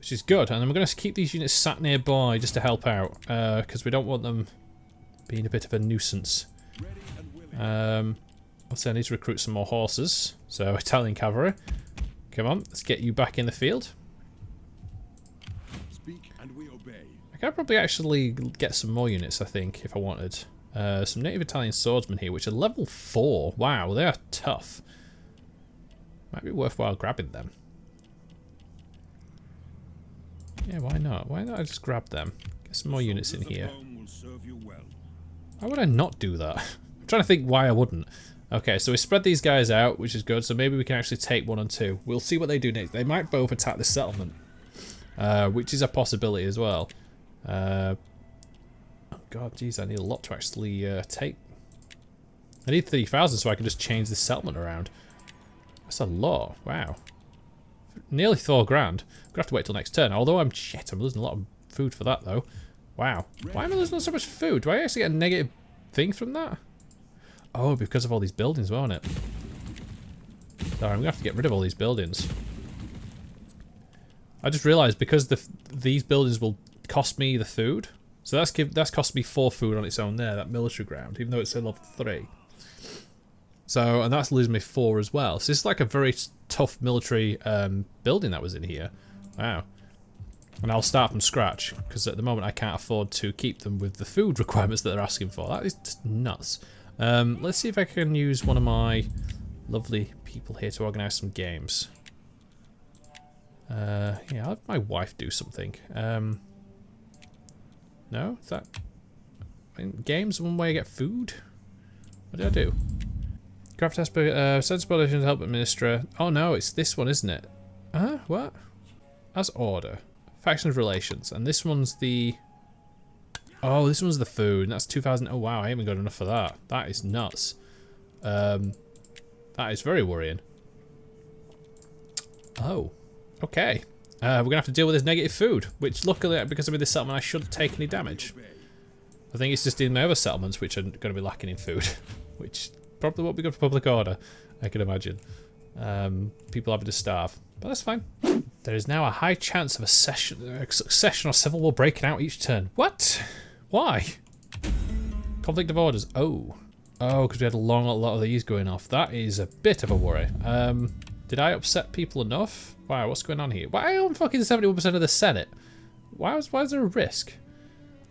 which is good. And I'm going to keep these units sat nearby just to help out, because we don't want them being a bit of a nuisance. Also, I need to recruit some more horses. So, Italian cavalry. Come on, let's get you back in the field. Speak and we obey. I could probably actually get some more units, I think, if I wanted. Some native Italian swordsmen here, which are level 4. Wow, they are tough. Might be worthwhile grabbing them. Yeah, why not? Why not I just grab them? Get some more units in here. Why would I not do that? I'm trying to think why I wouldn't. Okay, so we spread these guys out, which is good. So maybe we can actually take 1 and 2. We'll see what they do next. They might both attack the settlement, which is a possibility as well. Oh god, jeez, I need a lot to actually take. I need 30,000 so I can just change this settlement around. That's a lot. Wow. Nearly 4 grand. I'm gonna have to wait till next turn. Although I'm losing a lot of food for that though. Wow. Why am I losing so much food? Do I actually get a negative thing from that? Oh, because of all these buildings, won't it? Sorry, I'm gonna have to get rid of all these buildings. I just realised because these buildings will cost me the food. So that's cost me 4 food on its own there, that military ground, even though it's a level 3. So, and that's losing me 4 as well. So this is like a very tough military building that was in here. Wow. And I'll start from scratch, because at the moment I can't afford to keep them with the food requirements that they're asking for. That is just nuts. Let's see if I can use one of my lovely people here to organise some games. Yeah, I'll have my wife do something. No? Is that... I mean, games, one way I get food? What did I do? Craft sensible addition to help administer. Oh no, it's this one, isn't it? What? As order. Factions relations. And this one's the... Oh, this one's the food. And that's 2,000. Oh wow, I haven't got enough for that. That is nuts. That is very worrying. Oh. Okay. We're going to have to deal with this negative food. Which luckily, because I'm in this settlement, I shouldn't take any damage. I think it's just in my other settlements which are going to be lacking in food. Which probably won't be good for public order, I can imagine. People having to starve. But that's fine. There is now a high chance of a succession or civil war breaking out each turn. What? Why? Conflict of orders. Oh. Oh, because we had a lot of these going off. That is a bit of a worry. Did I upset people enough? Wow, what's going on here? Why am I fucking 71% of the Senate? Why is there a risk?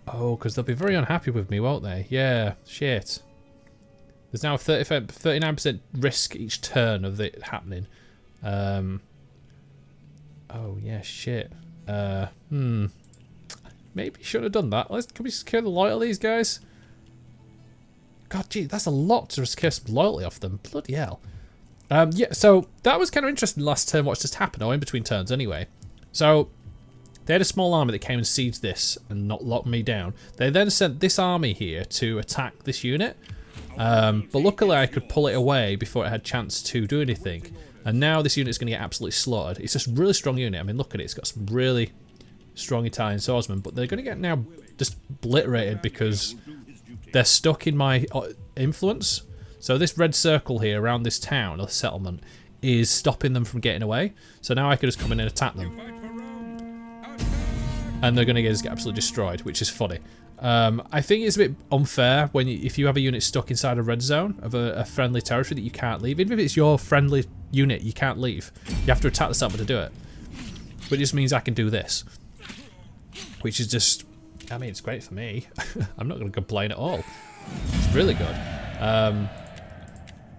Oh, because they'll be very unhappy with me, won't they? Yeah, shit. There's now a 39% risk each turn of it happening. Oh, yeah, shit. Maybe shouldn't have done that. Can we secure the loyalty of these guys? God, gee, that's a lot to secure some loyalty off them. Bloody hell. Yeah, so that was kind of interesting last turn, what's just happened, or in between turns anyway. So, they had a small army that came and sieged this and not locked me down. They then sent this army here to attack this unit. But luckily I could pull it away before it had a chance to do anything. And now this unit's going to get absolutely slaughtered. It's just a really strong unit. I mean, look at it. It's got some really strong Italian swordsmen. But they're going to get now just obliterated because they're stuck in my influence. So this red circle here around this town or settlement is stopping them from getting away. So now I could just come in and attack them. And they're going to just get absolutely destroyed, which is funny. I think it's a bit unfair when if you have a unit stuck inside a red zone of a friendly territory that you can't leave. Even if it's your friendly unit, you can't leave. You have to attack the settlement to do it. But it just means I can do this. Which is just... I mean, it's great for me. I'm not going to complain at all. It's really good.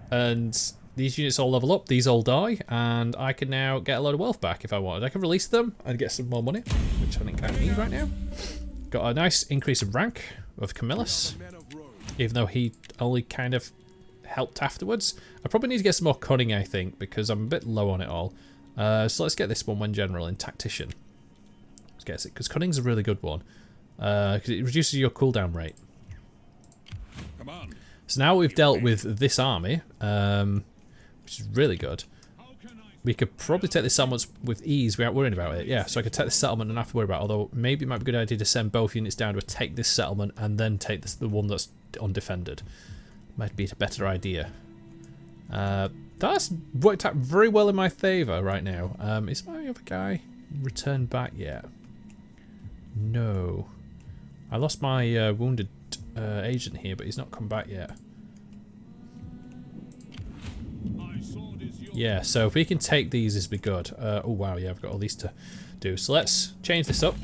And these units all level up, these all die, and I can now get a load of wealth back if I wanted. I can release them and get some more money, which I think I need right now. Got a nice increase of rank of Camillus, even though he only kind of helped afterwards. I probably need to get some more cunning, I think, because I'm a bit low on it all. So let's get this one general in tactician. Let's get it, because cunning's a really good one, because it reduces your cooldown rate. Come on. So now we've dealt with this army, which is really good. We could probably take this settlement with ease without worrying about it. Yeah, so I could take this settlement and not have to worry about it. Although maybe it might be a good idea to send both units down to take this settlement and then take the one that's undefended. Might be a better idea. That's worked out very well in my favour right now. Is my other guy... returned back yet? No. I lost my wounded agent here, but he's not come back yet. Yeah, so if we can take these, this would be good. Oh wow, yeah, I've got all these to do. So let's change this up.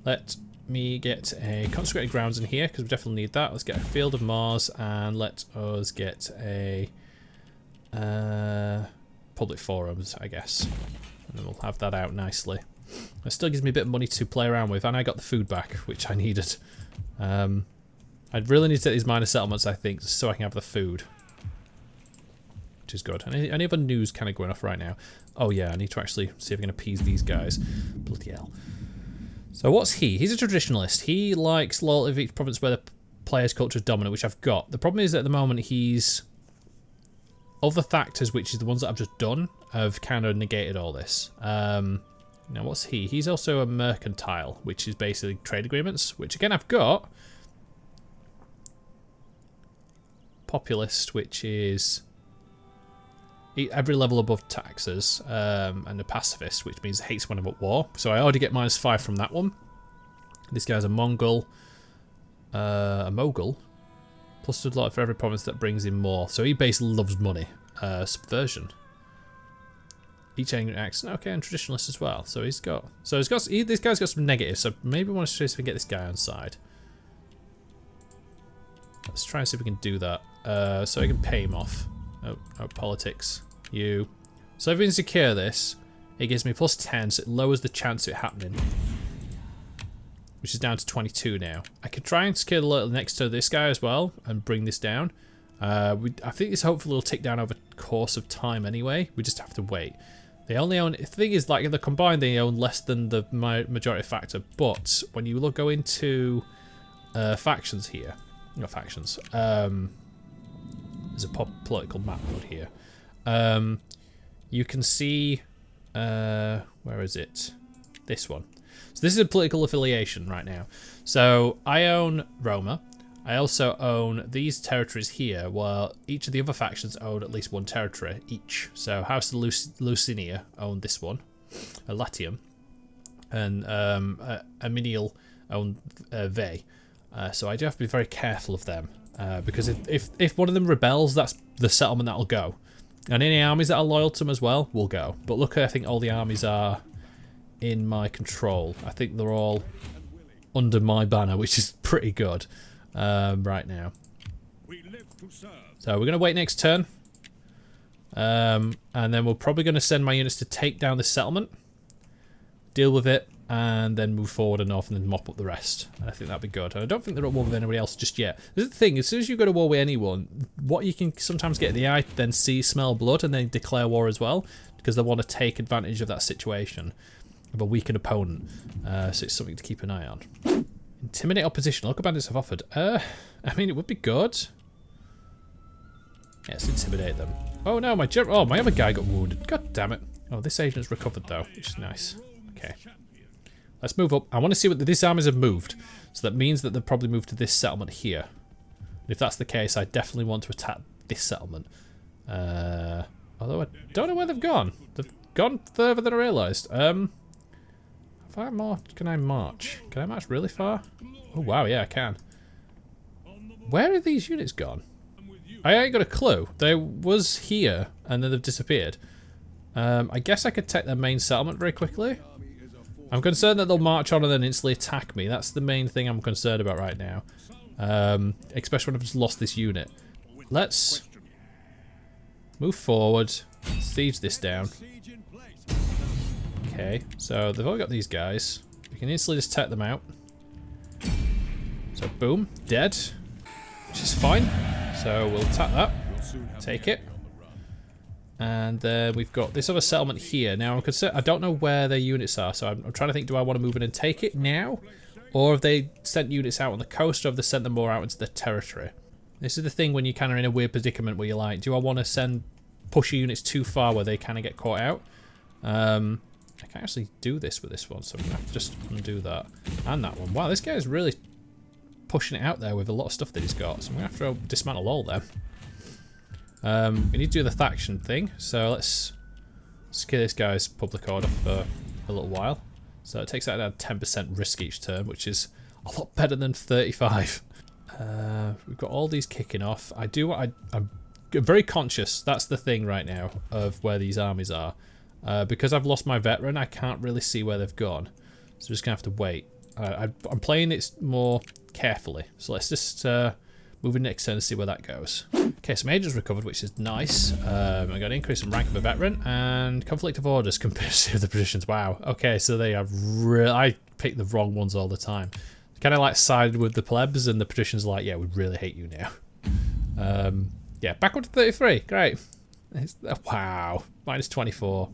Let me get a consecrated grounds in here, because we definitely need that. Let's get a field of Mars, and let us get a public forums, I guess. And then we'll have that out nicely. It still gives me a bit of money to play around with, and I got the food back, which I needed. I'd really need to take these minor settlements, I think, so I can have the food. Which is good. Any other news kind of going off right now? Oh yeah, I need to actually see if I can appease these guys. Bloody hell. So what's he? He's a traditionalist. He likes loyalty of each province where the player's culture is dominant, which I've got. The problem is that at the moment he's... Other factors, which is the ones that I've just done, have kind of negated all this. Now what's he? He's also a mercantile, which is basically trade agreements, which again I've got. Populist, which is... every level above taxes, and a pacifist, which means hates when I'm at war. So I already get -5 from that one. This guy's a Mongol, a Mogul, plus a lot for every province that brings in more. So he basically loves money. Subversion. Each angry accent, okay, and traditionalist as well. So this guy's got some negatives. So maybe we want to see if we can get this guy on side. Let's try and see if we can do that. So I can pay him off. Oh, politics. You. So if we can secure this, it gives me +10, so it lowers the chance of it happening. Which is down to 22 now. I could try and secure the little next to this guy as well, and bring this down. I think this hopefully will tick down over the course of time anyway. We just have to wait. They only own... The thing is, like, if they're combined, they own less than the majority factor. But when you go into factions here... Not factions. There's a political map mode here. You can see, where is it? This one. So this is a political affiliation right now. So I own Roma. I also own these territories here, while each of the other factions own at least one territory each. So House of Lucinia own this one, Latium, and Aminial own Ve. So I do have to be very careful of them. Because if one of them rebels, that's the settlement that'll go. And any armies that are loyal to them as well will go. But look, I think all the armies are in my control. I think they're all under my banner, which is pretty good right now. So we're going to wait next turn. And then we're probably going to send my units to take down this settlement, deal with it, and then move forward and north and then mop up the rest. And I think that'd be good. And I don't think they're at war with anybody else just yet. This is the thing, as soon as you go to war with anyone, what you can sometimes get the eye, then see, smell blood, and then declare war as well, because they want to take advantage of that situation of a weakened opponent. So it's something to keep an eye on. Intimidate opposition. Local bandits have offered. I mean, it would be good. Yeah, let's intimidate them. Oh no, my other guy got wounded. God damn it. Oh, this agent's recovered though, which is nice. Okay. Let's move up. I want to see what these armies have moved. So that means that they've probably moved to this settlement here. And if that's the case, I definitely want to attack this settlement. Although I don't know where they've gone. They've gone further than I realised. Can I march? Can I march really far? Oh wow, yeah I can. Where are these units gone? I ain't got a clue. They was here and then they've disappeared. I guess I could take their main settlement very quickly. I'm concerned that they'll march on and then instantly attack me. That's the main thing I'm concerned about right now. Especially when I've just lost this unit. Let's move forward. Siege this down. Okay, so they've all got these guys. We can instantly just take them out. So boom, dead. Which is fine. So we'll attack that. Take it. And we've got this other settlement here. Now I'm concerned, I don't know where their units are, so I'm trying to think, do I want to move in and take it now? Or have they sent units out on the coast, or have they sent them more out into the territory? This is the thing when you're kind of in a weird predicament where you're like, do I want to push units too far where they kind of get caught out? I can't actually do this with this one, so I'm going to have to just undo that. And that one. Wow, this guy is really pushing it out there with a lot of stuff that he's got, so I'm going to have to dismantle all them. We need to do the faction thing, so let's get this guy's public order for a little while. So it takes out down 10% risk each turn, which is a lot better than 35. We've got all these kicking off. I'm very conscious, that's the thing right now, of where these armies are. Because I've lost my veteran, I can't really see where they've gone. So I'm just going to have to wait. I'm playing it more carefully. So let's just move in next turn and see where that goes. Okay, so Major's recovered, which is nice. I got an increase in rank of a veteran and conflict of orders compared to the positions. Wow. Okay, so they have I pick the wrong ones all the time. Kind of like sided with the plebs, and the patricians are like, yeah, we really hate you now. Yeah, back up to 33. Great. Wow. Minus 24.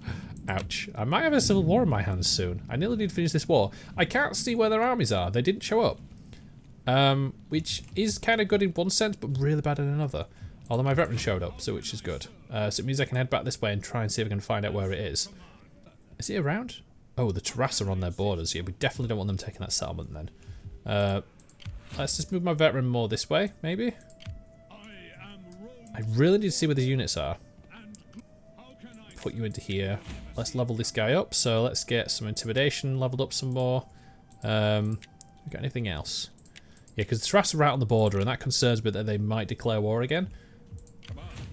Ouch. I might have a civil war in my hands soon. I nearly did finish this war. I can't see where their armies are. They didn't show up. Which is kind of good in one sense, but really bad in another. Although my veteran showed up, so which is good. So it means I can head back this way and try and see if I can find out where it is. Is he around? Oh, the Terrace are on their borders. Yeah, we definitely don't want them taking that settlement then. Let's just move my veteran more this way, maybe. I really need to see where the units are. Put you into here. Let's level this guy up. So let's get some intimidation leveled up some more. We got anything else? Yeah, because the Terrace are right on the border, and that concerns me that they might declare war again.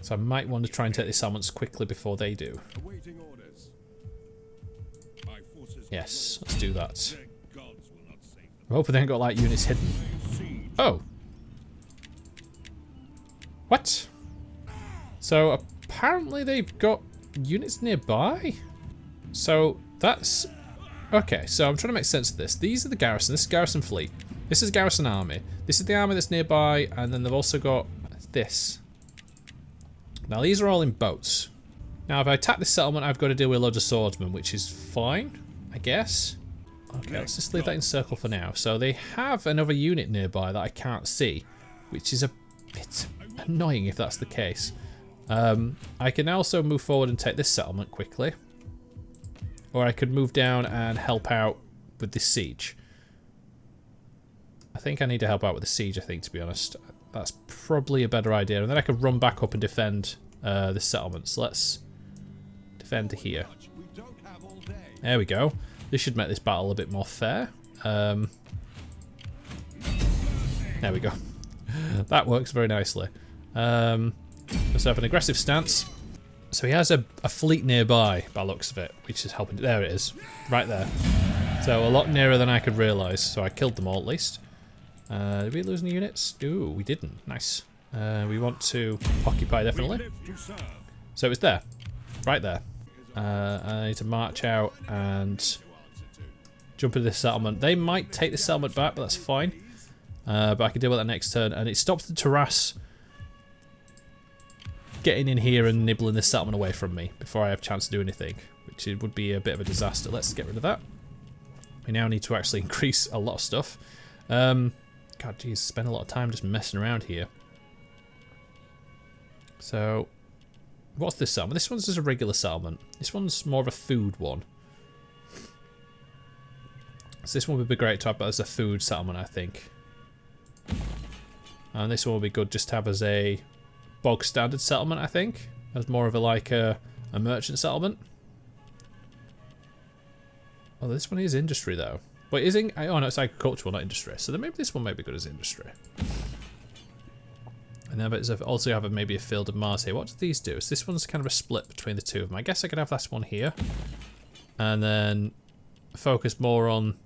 So I might want to try and take the settlements quickly before they do. Yes, let's do that. I'm hoping they ain't got like units hidden. Oh. What? So apparently they've got units nearby? So that's... Okay, so I'm trying to make sense of this. These are the garrison. This is garrison fleet. This is garrison army. This is the army that's nearby, and then they've also got this. Now these are all in boats. Now if I attack this settlement, I've got to deal with loads of swordsmen, which is fine, I guess. Okay, let's just leave that in circle for now. So they have another unit nearby that I can't see, which is a bit annoying if that's the case. I can also move forward and take this settlement quickly. Or I could move down and help out with this siege. I think I need to help out with the siege, I think, to be honest. That's probably a better idea. And then I could run back up and defend this settlement. So let's defend to here. There we go. This should make this battle a bit more fair. There we go. That works very nicely. Let's have an aggressive stance. So he has a fleet nearby, by the looks of it, which is helping. There it is. Right there. So a lot nearer than I could realise. So I killed them all at least. Did we lose any units? Ooh, we didn't. Nice. We want to occupy, definitely. So it was there. Right there. I need to march out and jump into this settlement. They might take the settlement back, but that's fine. But I can deal with that next turn. And it stops the Terrace getting in here and nibbling this settlement away from me before I have a chance to do anything, which it would be a bit of a disaster. Let's get rid of that. We now need to actually increase a lot of stuff. God, geez, spend a lot of time just messing around here. So, what's this settlement? This one's just a regular settlement. This one's more of a food one. So this one would be great to have as a food settlement, I think. And this one would be good just to have as a bog standard settlement, I think. As more of a like a merchant settlement. Oh, this one is industry though. Wait, oh no, it's agricultural, not industry. So then maybe this one might be good as industry. And then also have maybe a field of Mars here. What do these do? So this one's kind of a split between the two of them. I guess I could have this one here. And then focus more on...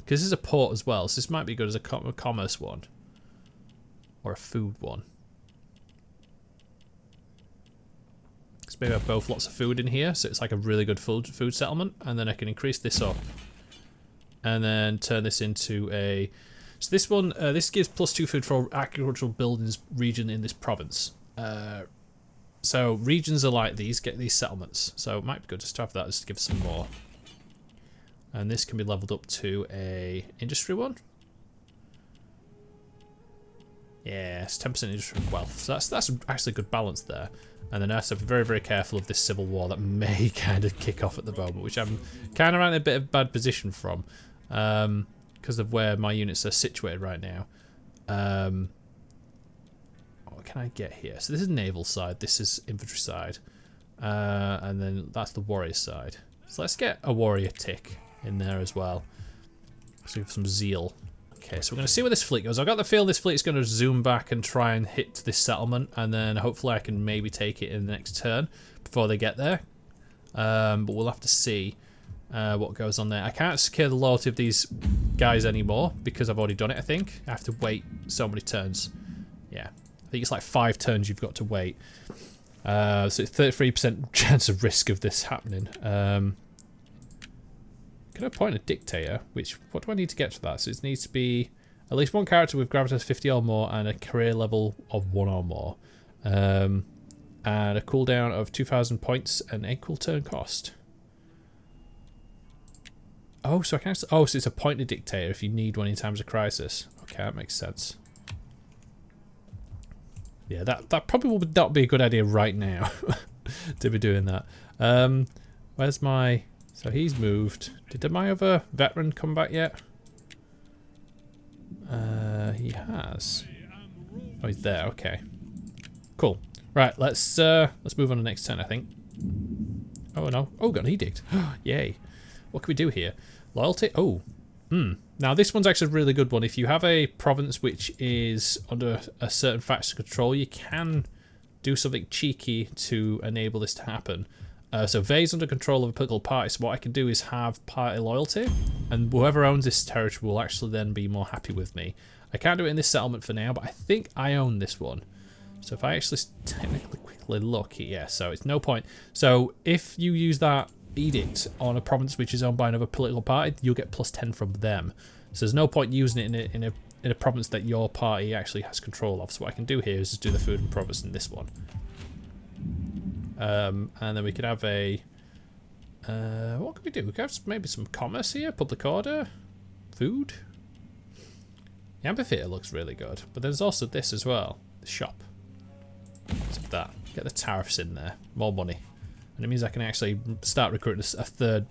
Because this is a port as well, so this might be good as a commerce one. Or a food one. Because maybe I have both lots of food in here, so it's like a really good food settlement. And then I can increase this up. And then turn this into a... So this one, this gives +2 food for agricultural buildings region in this province. So regions are like these, get these settlements. So it might be good just to have that, just to give some more. And this can be leveled up to a industry one. Yes, 10% industry wealth. So that's actually a good balance there. And then I have to be very, very careful of this civil war that may kind of kick off at the moment, which I'm kind of in a bit of a bad position from. Because of where my units are situated right now. What can I get here? So this is naval side, this is infantry side. And then that's the warrior side. So let's get a warrior tick in there as well. So we have some zeal. Okay, so we're going to see where this fleet goes. I've got the feeling this fleet is going to zoom back and try and hit this settlement, and then hopefully I can maybe take it in the next turn before they get there. But we'll have to see what goes on there. I can't secure the loyalty of these guys anymore because I've already done it, I think. I have to wait so many turns. Yeah, I think it's like 5 turns you've got to wait. So it's 33% chance of risk of this happening. Can I appoint a dictator? What do I need to get for that? So it needs to be at least one character with gravitas 50 or more and a career level of 1 or more. And a cooldown of 2,000 points and equal turn cost. Oh, so I can actually, so it's appoint a dictator if you need one in times of crisis. Okay, that makes sense. Yeah, that probably would not be a good idea right now to be doing that. Where's my... So he's moved. Did my other veteran come back yet? He has. Oh, he's there. Okay. Cool. Right, let's move on to the next turn, I think. Oh no. Oh, got an edict. Yay. What can we do here? Loyalty. Oh. Now this one's actually a really good one. If you have a province which is under a certain faction control, you can do something cheeky to enable this to happen. So Vey's under control of a political party, so what I can do is have party loyalty, and whoever owns this territory will actually then be more happy with me. I can't do it in this settlement for now, but I think I own this one. So if I actually technically quickly look, yeah, so it's no point. So if you use that edict on a province which is owned by another political party, you'll get plus 10 from them. So there's no point using it in a province that your party actually has control of. So what I can do here is just do the food and province in this one. And then we could have a... what can we do? We could have maybe some commerce here, public order, food. The amphitheater looks really good, but there's also this as well, the shop. What's that? Get the tariffs in there, more money. And it means I can actually start recruiting a 3rd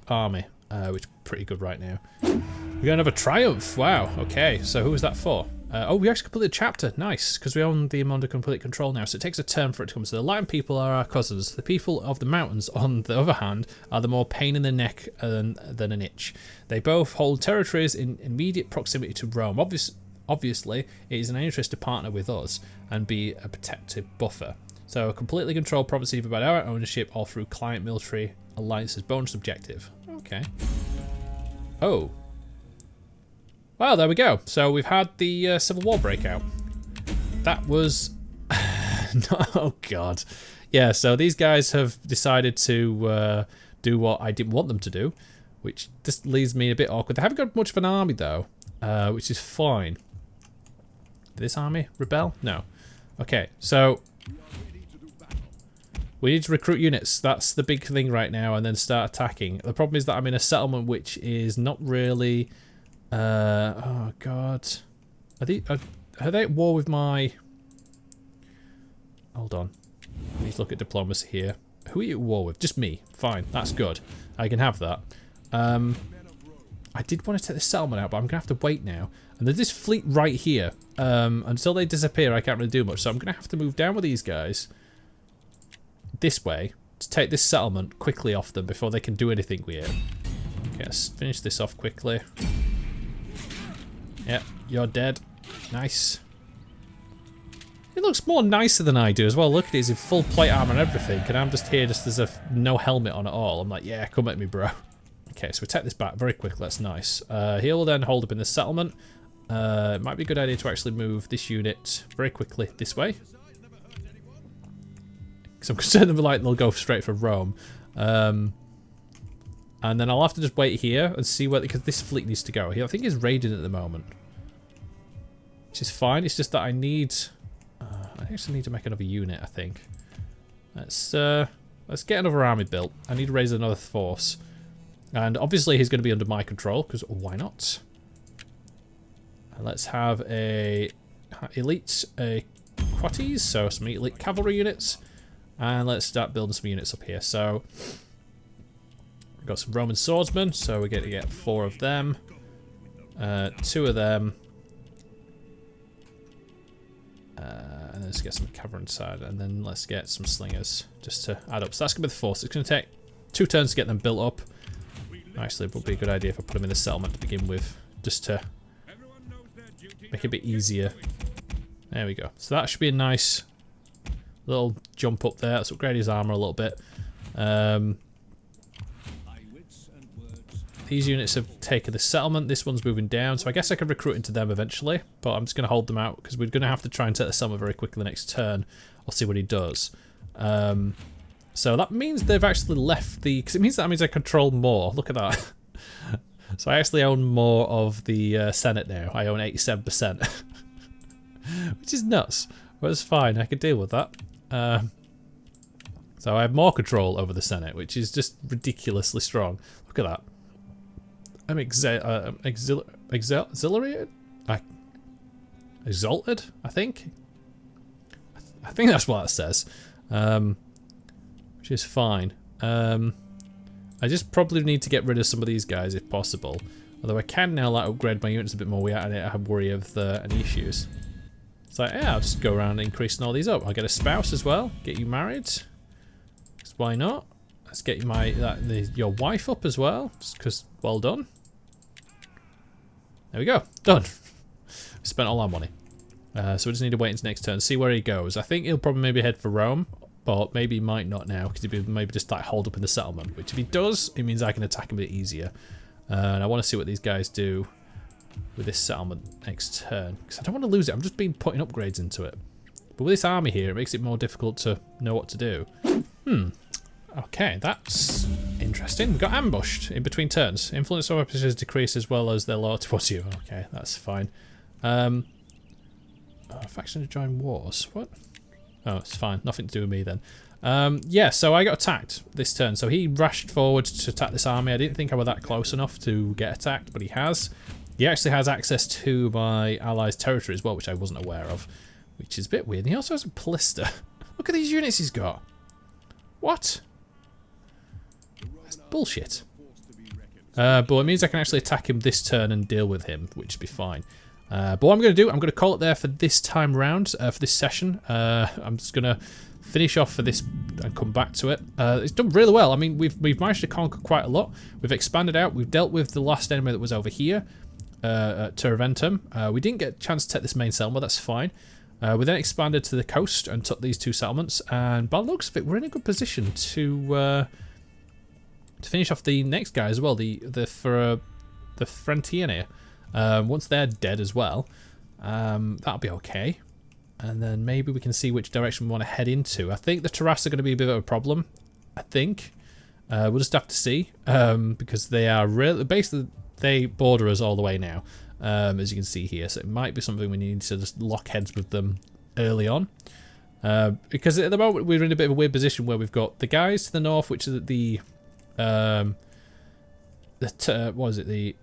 army, which is pretty good right now. We're going to have a triumph, wow, okay, so who was that for? Oh, we actually completed a chapter. Nice, because we own the under complete control now, so it takes a turn for it to come. So the Latin people are our cousins. The people of the mountains, on the other hand, are the more pain in the neck than an itch. They both hold territories in immediate proximity to Rome. Obviously, it is in our interest to partner with us and be a protective buffer. So a completely controlled province either by our ownership or through client military alliances bonus objective. Okay. Oh. Well, there we go. So we've had the Civil War break out. That was... oh, God. Yeah, so these guys have decided to do what I didn't want them to do, which just leaves me a bit awkward. They haven't got much of an army, though, which is fine. Did this army rebel? No. Okay, so... we need to recruit units. That's the big thing right now, and then start attacking. The problem is that I'm in a settlement which is not really... oh god, are they at war with my... Hold on, let's look at diplomacy here. Who are you at war with? Just me. Fine, that's good. I can have that. I did want to take the settlement out, but I'm gonna have to wait now. And there's this fleet right here. Until they disappear, I can't really do much. So I'm gonna have to move down with these guys this way to take this settlement quickly off them before they can do anything with it. Okay, let's finish this off quickly. Yep, you're dead. Nice. He looks more nicer than I do as well. Look at it, he's in full plate armor and everything, and I'm just here just as a no helmet on at all. I'm like, yeah, come at me, bro. Okay, so we take this back very quickly. That's nice. He will then hold up in the settlement. It might be a good idea to actually move this unit very quickly this way. Because I'm concerned they'll go straight for Rome. And then I'll have to just wait here and see where, because this fleet needs to go. I think he's raiding at the moment, which is fine. It's just that I need... I actually need to make another unit, I think. Let's get another army built. I need to raise another force. And obviously he's going to be under my control, because why not? And let's have a elite quatties, so some elite cavalry units. And let's start building some units up here. So we've got some Roman swordsmen, so we're going to get 4 of them. 2 of them. And then let's get some cavalry inside, and then let's get some slingers just to add up. So that's going to be the force. It's going to take 2 turns to get them built up. Actually, it would be a good idea if I put them in the settlement to begin with, just to make it a bit easier. There we go. So that should be a nice little jump up there. Let's upgrade his armor a little bit. These units have taken the settlement. This one's moving down, so I guess I could recruit into them eventually, but I'm just going to hold them out because we're going to have to try and take the settlement very quickly the next turn. I'll see what he does. So that means they've actually left the... because it means that means I control more. Look at that. So I actually own more of the Senate now. I own 87%. Which is nuts. But it's fine. I can deal with that. So I have more control over the Senate, which is just ridiculously strong. Look at that. I'm exhilarated? Exalted, I think? I think that's what it says. Which is fine. I just probably need to get rid of some of these guys if possible. Although I can now like upgrade my units a bit more without I have worry of any issues. It's like, yeah, I'll just go around increasing all these up. I'll get a spouse as well. Get you married. Why not? Let's get your wife up as well. Just because, well done. There we go. Done. Spent all our money. So we just need to wait until next turn, see where he goes. I think he'll probably maybe head for Rome, but maybe he might not now, because he'll maybe just like hold up in the settlement, which if he does, it means I can attack him a bit easier. And I want to see what these guys do with this settlement next turn, because I don't want to lose it. I'm just putting upgrades into it. But with this army here, it makes it more difficult to know what to do. Okay, that's interesting. We got ambushed in between turns. Influence of officers decrease as well as their loyalty towards you. Okay, that's fine. Faction to join wars. What? Oh, it's fine. Nothing to do with me then. Yeah, so I got attacked this turn. So he rushed forward to attack this army. I didn't think I was that close enough to get attacked, but he has. He actually has access to my allies' territory as well, which I wasn't aware of, which is a bit weird. And he also has a ballista. Look at these units he's got. What? That's bullshit. But it means I can actually attack him this turn and deal with him, which would be fine. But what I'm going to do, I'm going to call it there for this time round, for this session. I'm just going to finish off for this and come back to it. It's done really well. I mean, we've managed to conquer quite a lot. We've expanded out. We've dealt with the last enemy that was over here, at Terraventum. We didn't get a chance to take this main settlement. That's fine. We then expanded to the coast and took these 2 settlements. And by the looks of it, we're in a good position to finish off the next guy as well. The Frontier. Once they're dead as well, that'll be okay. And then maybe we can see which direction we want to head into. I think the terrace are going to be a bit of a problem. I think we'll just have to see, because they are really basically they border us all the way now, as you can see here. So it might be something we need to just lock heads with them early on, because at the moment we're in a bit of a weird position where we've got the guys to the north, which is the what is it, the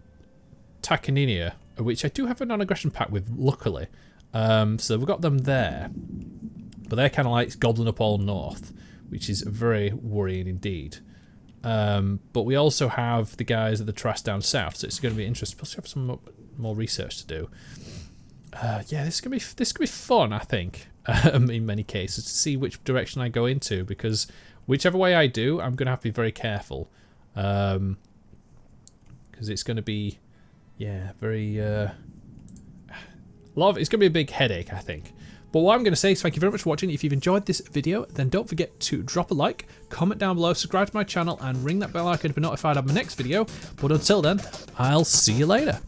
Tacaninia, which I do have a non-aggression pact with, luckily. So we've got them there, but they're kind of like gobbling up all north, which is very worrying indeed. But we also have the guys at the trust down south, so it's going to be interesting. Plus, we have some more research to do. Yeah, this could be fun, I think. In many cases, to see which direction I go into, because whichever way I do, I'm going to have to be very careful, because it's going to be, yeah, very it's going to be a big headache, I think. But what I'm going to say is thank you very much for watching. If you've enjoyed this video, then don't forget to drop a like, comment down below, subscribe to my channel, and ring that bell icon to be notified of my next video. But until then, I'll see you later.